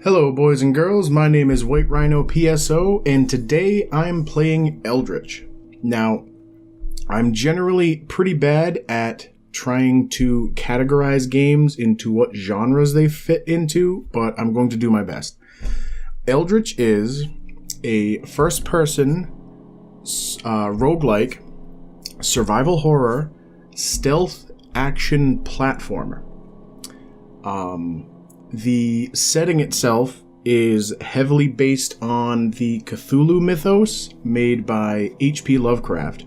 Hello boys and girls, my name is White Rhino PSO, and today I'm playing Eldritch. Now, I'm generally pretty bad at trying to categorize games into what genres they fit into, but I'm going to do my best. Eldritch is a first-person roguelike survival horror stealth action platformer. The setting itself is heavily based on the Cthulhu Mythos made by H.P. Lovecraft,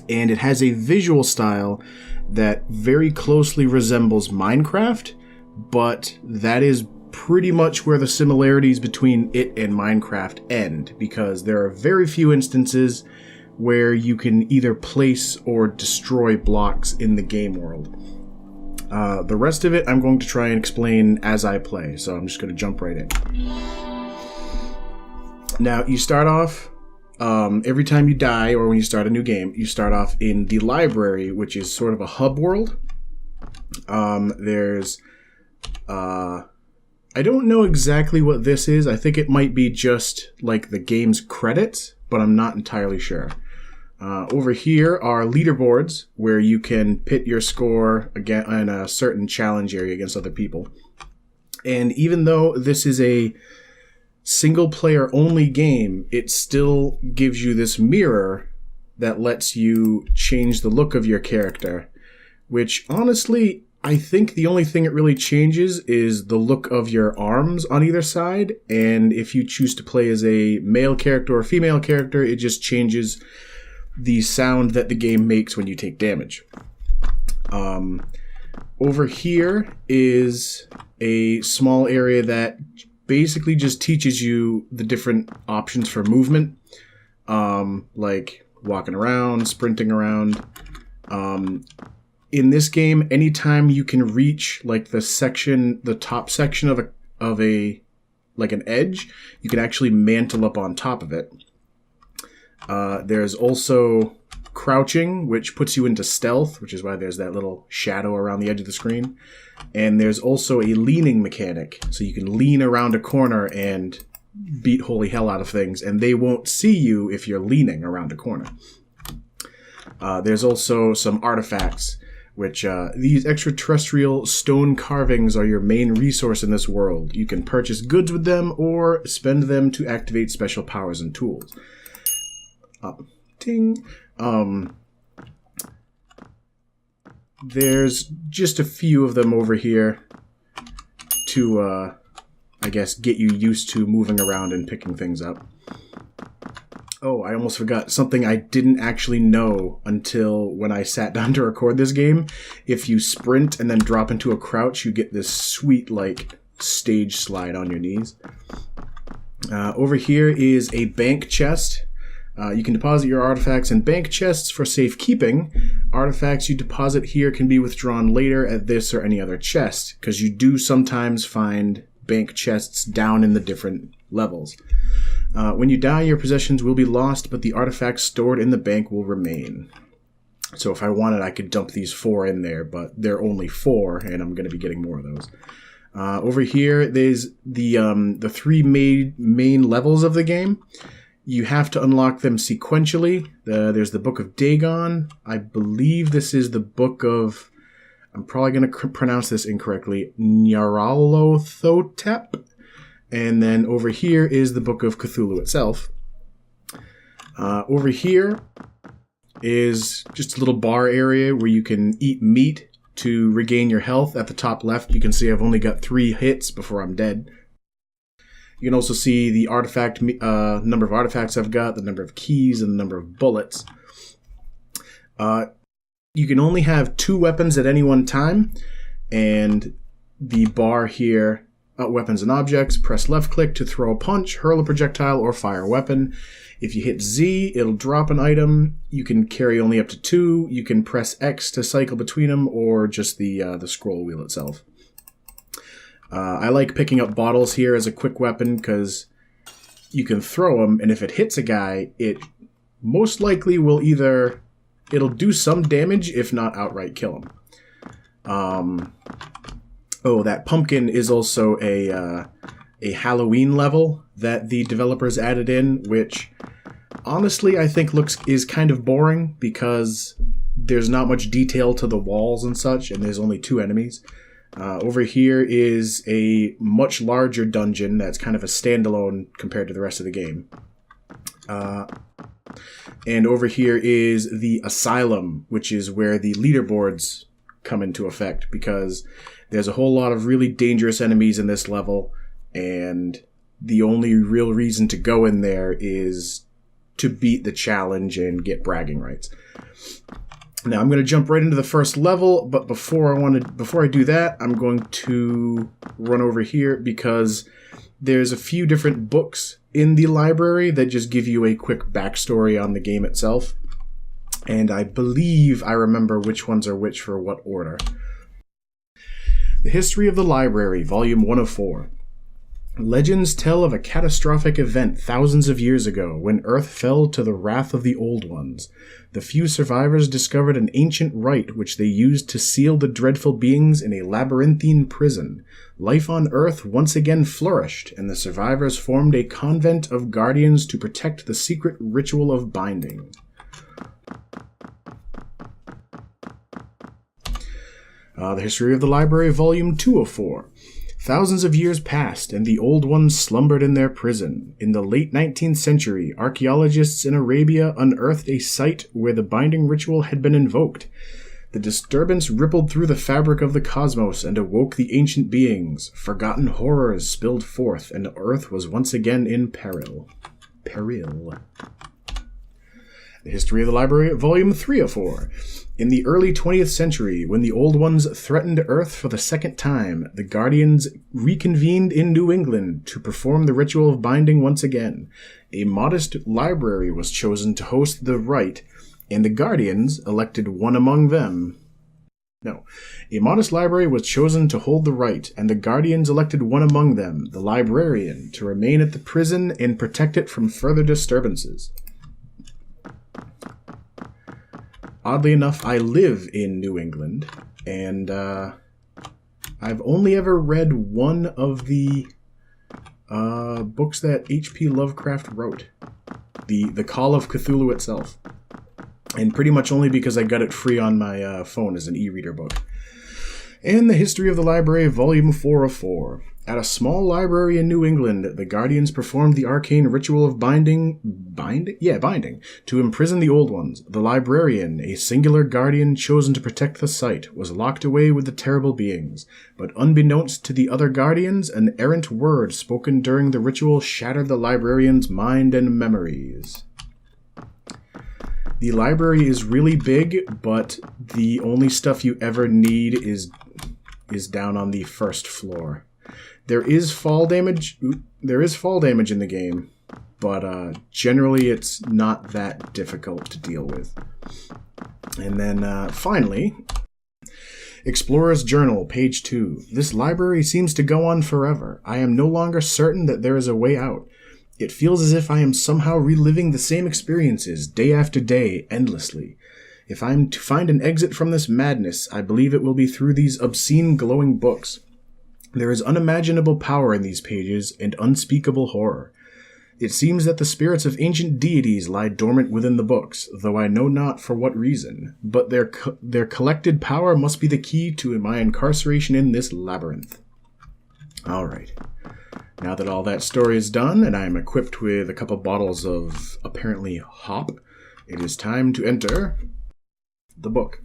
and it has a visual style that very closely resembles Minecraft, but that is pretty much where the similarities between it and Minecraft end, because there are very few instances where you can either place or destroy blocks in the game world. The rest of it I'm going to try and explain as I play, so I'm just going to jump right in. Now, you start off, every time you die or when you start a new game, you start off in the library, which is sort of a hub world. I don't know exactly what this is. I think it might be just like the game's credits, but I'm not entirely sure. Over here are leaderboards where you can pit your score again in a certain challenge area against other people. And even though this is a single player only game, it still gives you this mirror that lets you change the look of your character, which honestly, I think the only thing it really changes is the look of your arms on either side. And if you choose to play as a male character or female character, it just changes the sound that the game makes when you take damage. Over here is a small area that basically just teaches you the different options for movement, like walking around, sprinting around. In this game, anytime you can reach like the top section of a like an edge, you can actually mantle up on top of it. There's also crouching, which puts you into stealth, which is why there's that little shadow around the edge of the screen. And there's also a leaning mechanic, so you can lean around a corner and beat holy hell out of things, and they won't see you if you're leaning around a corner. There's also some artifacts, which these extraterrestrial stone carvings are your main resource in this world. You can purchase goods with them or spend them to activate special powers and tools. There's just a few of them over here to, I guess, get you used to moving around and picking things up. Oh, I almost forgot something I didn't actually know until when I sat down to record this game. If you sprint and then drop into a crouch, you get this sweet, like, stage slide on your knees. Over here is a bank chest. You can deposit your artifacts in bank chests for safekeeping. Artifacts you deposit here can be withdrawn later at this or any other chest, because you do sometimes find bank chests down in the different levels. When you die, your possessions will be lost, but the artifacts stored in the bank will remain. So if I wanted, I could dump these 4 in there, but they're only 4, and I'm going to be getting more of those. Over here, there's the 3 main levels of the game. You have to unlock them sequentially. There's the Book of Dagon. I believe this is the Book of... I'm probably going to pronounce this incorrectly. Nyarlathotep. And then over here is the Book of Cthulhu itself. Over here is just a little bar area where you can eat meat to regain your health. At the top left, you can see I've only got 3 hits before I'm dead. You can also see the artifact number of artifacts I've got, the number of keys, and the number of bullets. You can only have 2 weapons at any one time, and the bar here, weapons and objects, press left click to throw a punch, hurl a projectile, or fire a weapon. If you hit Z, it'll drop an item. You can carry only up to 2. You can press X to cycle between them, or just the scroll wheel itself. I like picking up bottles here as a quick weapon because you can throw them, and if it hits a guy, it most likely will it'll do some damage, if not outright kill him. Oh, that pumpkin is also a a Halloween level that the developers added in, which honestly I think is kind of boring because there's not much detail to the walls and such, and there's only 2 enemies. Over here is a much larger dungeon that's kind of a standalone compared to the rest of the game. And over here is the asylum, which is where the leaderboards come into effect, because there's a whole lot of really dangerous enemies in this level, and the only real reason to go in there is to beat the challenge and get bragging rights. Now I'm going to jump right into the first level, but before I do that, I'm going to run over here because there's a few different books in the library that just give you a quick backstory on the game itself. And I believe I remember which ones are which for what order. The History of the Library, Volume 104. Legends tell of a catastrophic event thousands of years ago when Earth fell to the wrath of the Old Ones. The few survivors discovered an ancient rite which they used to seal the dreadful beings in a labyrinthine prison. Life on Earth once again flourished, and the survivors formed a convent of guardians to protect the secret ritual of binding. The History of the Library, Volume 204. Thousands of years passed, and the Old Ones slumbered in their prison. In the late 19th century, archaeologists in Arabia unearthed a site where the binding ritual had been invoked. The disturbance rippled through the fabric of the cosmos and awoke the ancient beings. Forgotten horrors spilled forth, and Earth was once again in peril. The History of the Library, Volume 304. In the early 20th century, when the Old Ones threatened Earth for the second time, the Guardians reconvened in New England to perform the ritual of binding once again. A modest library was chosen to host the rite, and the Guardians elected one among them. A modest library was chosen to hold the rite, and the Guardians elected one among them, the Librarian, to remain at the prison and protect it from further disturbances. Oddly enough, I live in New England, and I've only ever read one of the books that H.P. Lovecraft wrote, the Call of Cthulhu itself, and pretty much only because I got it free on my phone as an e-reader book. And the History of the Library, Volume 404. At a small library in New England, the Guardians performed the arcane ritual of binding, to imprison the Old Ones. The Librarian, a singular guardian chosen to protect the site, was locked away with the terrible beings. But unbeknownst to the other Guardians, an errant word spoken during the ritual shattered the Librarian's mind and memories. The library is really big, but the only stuff you ever need is down on the first floor. There is fall damage in the game, but generally it's not that difficult to deal with. And then finally, Explorer's Journal, page 2. This library seems to go on forever. I am no longer certain that there is a way out. It feels as if I am somehow reliving the same experiences, day after day, endlessly. If I am to find an exit from this madness, I believe it will be through these obscene glowing books. There is unimaginable power in these pages, and unspeakable horror. It seems that the spirits of ancient deities lie dormant within the books, though I know not for what reason, but their collected power must be the key to my incarceration in this labyrinth. Alright. Now that all that story is done, and I am equipped with a couple bottles of, apparently, hop, it is time to enter the book.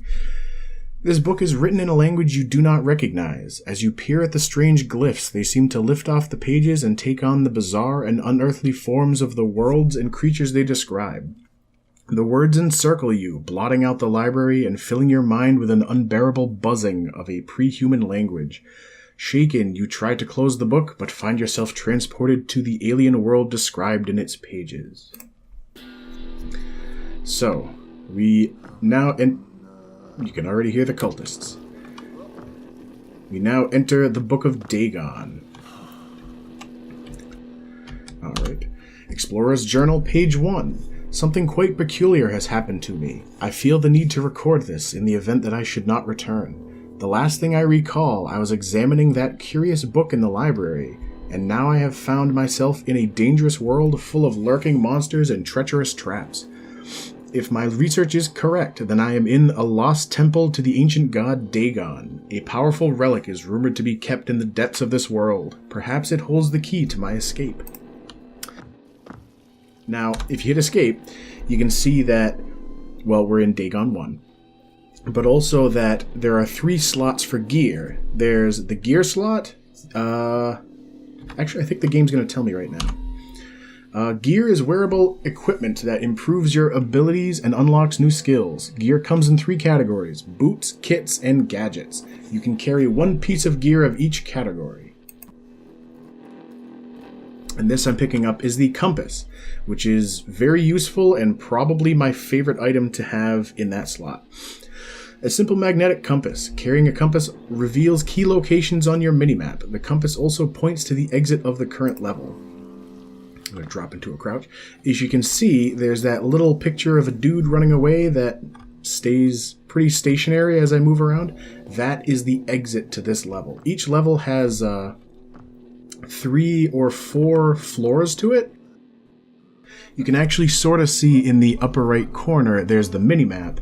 This book is written in a language you do not recognize. As you peer at the strange glyphs, they seem to lift off the pages and take on the bizarre and unearthly forms of the worlds and creatures they describe. The words encircle you, blotting out the library and filling your mind with an unbearable buzzing of a pre-human language. Shaken, you try to close the book, but find yourself transported to the alien world described in its pages. So, we now... You can already hear the cultists. We now enter the Book of Dagon. Alright. Explorer's Journal, page 1. Something quite peculiar has happened to me. I feel the need to record this in the event that I should not return. The last thing I recall, I was examining that curious book in the library. and now I have found myself in a dangerous world full of lurking monsters and treacherous traps. If my research is correct, then I am in a lost temple to the ancient god Dagon. A powerful relic is rumored to be kept in the depths of this world. Perhaps it holds the key to my escape. Now, if you hit escape, you can see that, well, we're in Dagon 1. But also that there are 3 slots for gear. There's the gear slot. Actually, I think the game's going to tell me right now. Gear is wearable equipment that improves your abilities and unlocks new skills. Gear comes in 3 categories: boots, kits, and gadgets. You can carry 1 piece of gear of each category. And this I'm picking up is the compass, which is very useful and probably my favorite item to have in that slot. A simple magnetic compass. Carrying a compass reveals key locations on your minimap. The compass also points to the exit of the current level. I'm going to drop into a crouch. As you can see, there's that little picture of a dude running away that stays pretty stationary as I move around. That is the exit to this level. Each level has 3 or 4 floors to it. You can actually sort of see in the upper right corner, there's the minimap.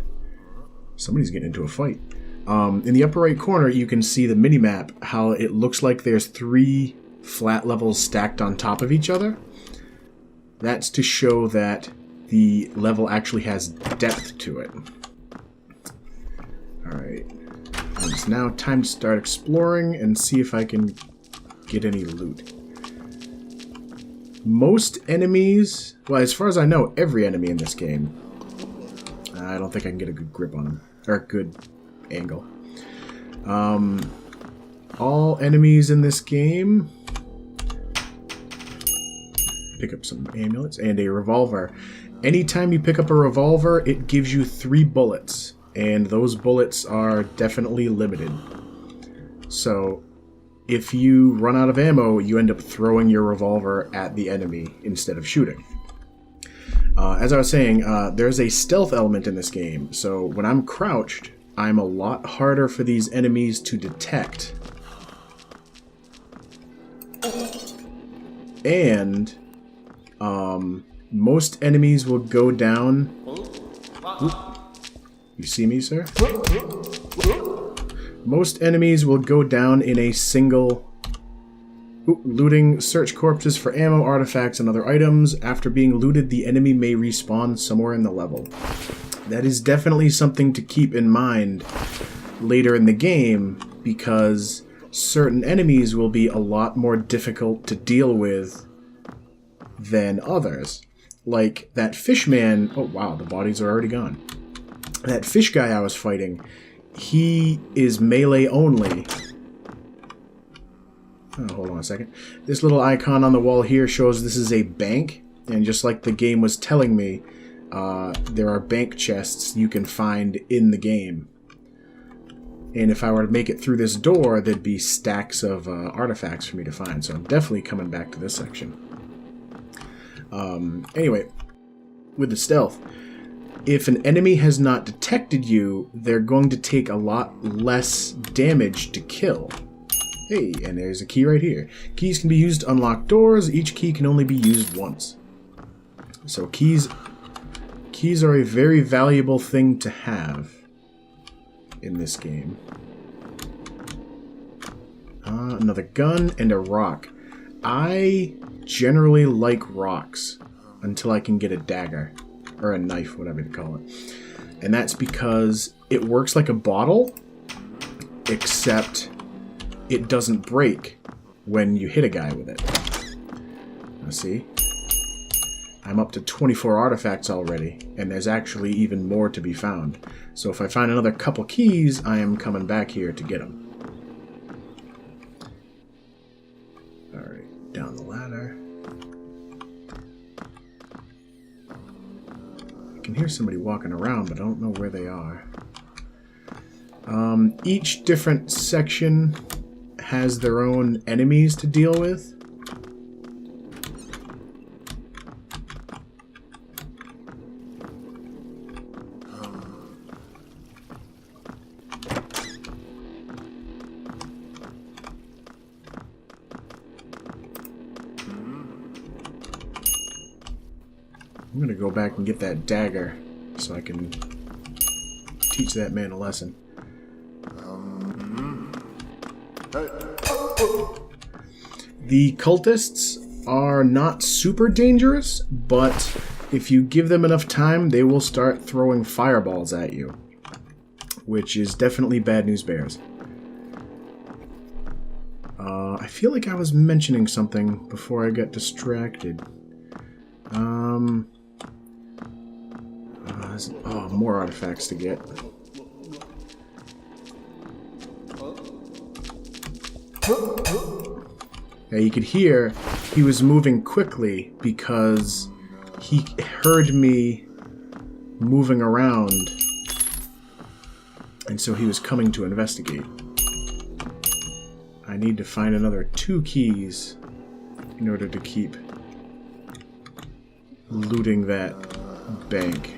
Somebody's getting into a fight. In the upper right corner, you can see the minimap, how it looks like there's 3 flat levels stacked on top of each other. That's to show that the level actually has depth to it. Alright. It's now time to start exploring and see if I can get any loot. Most enemies, well, as far as I know, every enemy in this game, I don't think I can get a good grip on them, or a good angle. All enemies in this game, pick up some amulets and a revolver. Anytime you pick up a revolver, it gives you 3 bullets, and those bullets are definitely limited. So if you run out of ammo, you end up throwing your revolver at the enemy instead of shooting. As I was saying, there's a stealth element in this game, so when I'm crouched, I'm a lot harder for these enemies to detect. And most enemies will go down... Oop. You see me, sir? Most enemies will go down in a single... Looting, search corpses for ammo, artifacts, and other items. After being looted, the enemy may respawn somewhere in the level. That is definitely something to keep in mind later in the game, because certain enemies will be a lot more difficult to deal with than others. Like that fish man... Oh wow, the bodies are already gone. That fish guy I was fighting, he is melee only. Oh, hold on a second. This little icon on the wall here shows this is a bank, and just like the game was telling me, there are bank chests you can find in the game. And if I were to make it through this door, there'd be stacks of artifacts for me to find, so I'm definitely coming back to this section. Anyway, with the stealth, if an enemy has not detected you, they're going to take a lot less damage to kill. Hey, and there's a key right here. Keys can be used to unlock doors. Each key can only be used once. So keys are a very valuable thing to have in this game. Another gun and a rock. I generally like rocks until I can get a dagger. Or a knife, whatever you call it. And that's because it works like a bottle, except it doesn't break when you hit a guy with it. Now see? I'm up to 24 artifacts already, and there's actually even more to be found. So if I find another couple keys, I am coming back here to get them. Alright, down the ladder. I can hear somebody walking around, but I don't know where they are. Each different section has their own enemies to deal with. I'm gonna go back and get that dagger so I can teach that man a lesson. The cultists are not super dangerous, but if you give them enough time, they will start throwing fireballs at you, which is definitely bad news bears. I feel like I was mentioning something before I got distracted. More artifacts to get. Now you could hear he was moving quickly because he heard me moving around, and so he was coming to investigate. I need to find another 2 keys in order to keep looting that bank.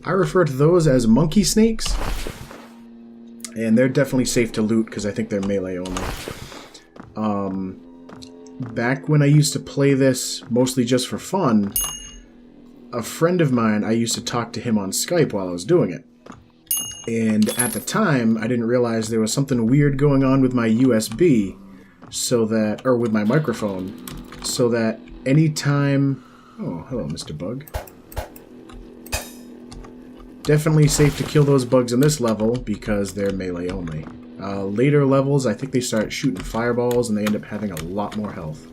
I refer to those as monkey snakes, and they're definitely safe to loot because I think they're melee only. Back when I used to play this mostly just for fun, a friend of mine, I used to talk to him on Skype while I was doing it. And at the time, I didn't realize there was something weird going on with my USB, or with my microphone, so that anytime... Oh, hello, Mr. Bug. Definitely safe to kill those bugs in this level because they're melee only. Later levels, I think they start shooting fireballs and they end up having a lot more health.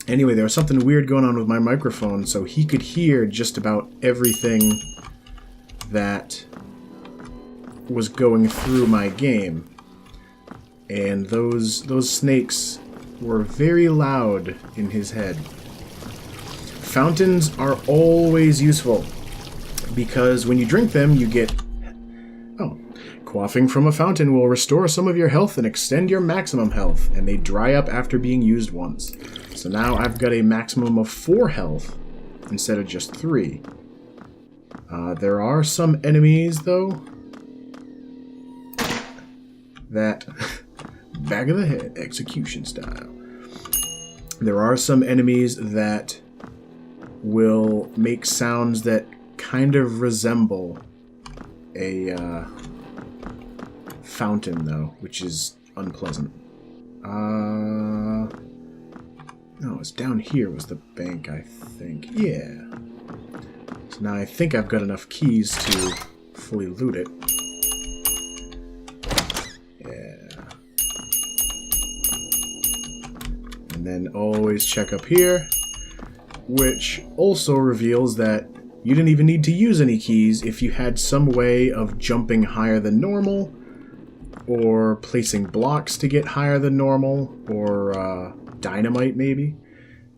Anyway, there was something weird going on with my microphone, so he could hear just about everything that was going through my game. And those snakes were very loud in his head. Fountains are always useful, because when you drink them, you get... Oh, quaffing from a fountain will restore some of your health and extend your maximum health, and they dry up after being used once. So now I've got a maximum of 4 health, instead of just 3. There are some enemies, though, that... back of the head, execution style. There are some enemies that will make sounds that kind of resemble a fountain, though, which is unpleasant. No, it's down here was the bank, I think. Yeah. So now I think I've got enough keys to fully loot it. Yeah. And then always check up here, which also reveals that you didn't even need to use any keys if you had some way of jumping higher than normal, or placing blocks to get higher than normal, or dynamite maybe.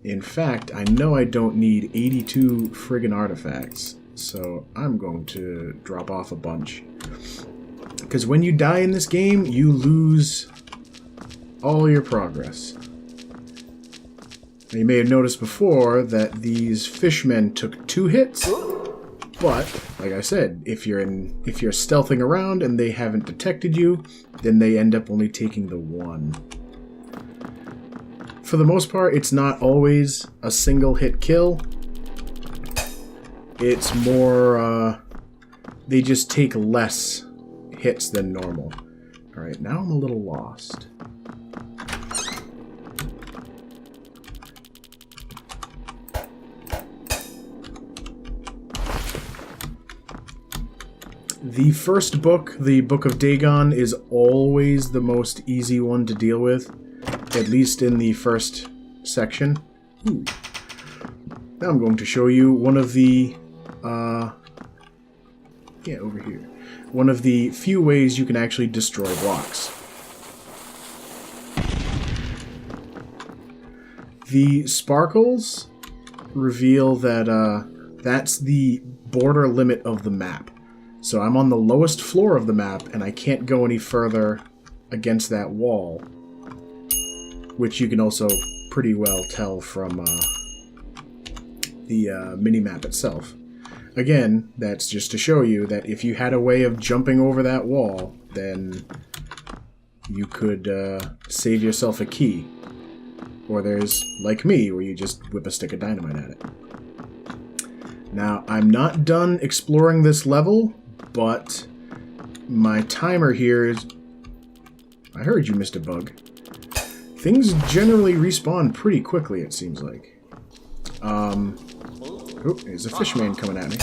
In fact, I know I don't need 82 friggin' artifacts, so I'm going to drop off a bunch. Because when you die in this game, you lose all your progress. Now, you may have noticed before that these fishmen took 2 hits, but, like I said, if you're stealthing around and they haven't detected you, then they end up only taking the 1. For the most part, it's not always a single hit kill. It's more, they just take less hits than normal. Alright, now I'm a little lost. The first book, the Book of Dagon, is always the most easy one to deal with, at least in the first section. Ooh. Now I'm going to show you one of the, over here. One of the few ways you can actually destroy blocks. The sparkles reveal that, that's the border limit of the map. So I'm on the lowest floor of the map, and I can't go any further against that wall, which you can also pretty well tell from the mini-map itself. Again, that's just to show you that if you had a way of jumping over that wall, then you could save yourself a key. Or there's, like me, where you just whip a stick of dynamite at it. Now, I'm not done exploring this level, but my timer here is... I heard you, Mr. Bug. Things generally respawn pretty quickly, it seems like. Oh, there's a fishman coming at me.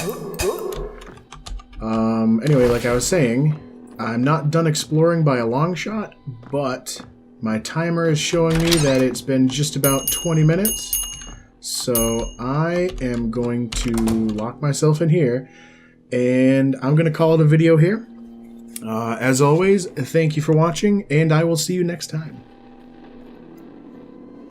Anyway, like I was saying, I'm not done exploring by a long shot, but my timer is showing me that it's been just about 20 minutes. So I am going to lock myself in here, and I'm going to call it a video here. As always, thank you for watching, and I will see you next time.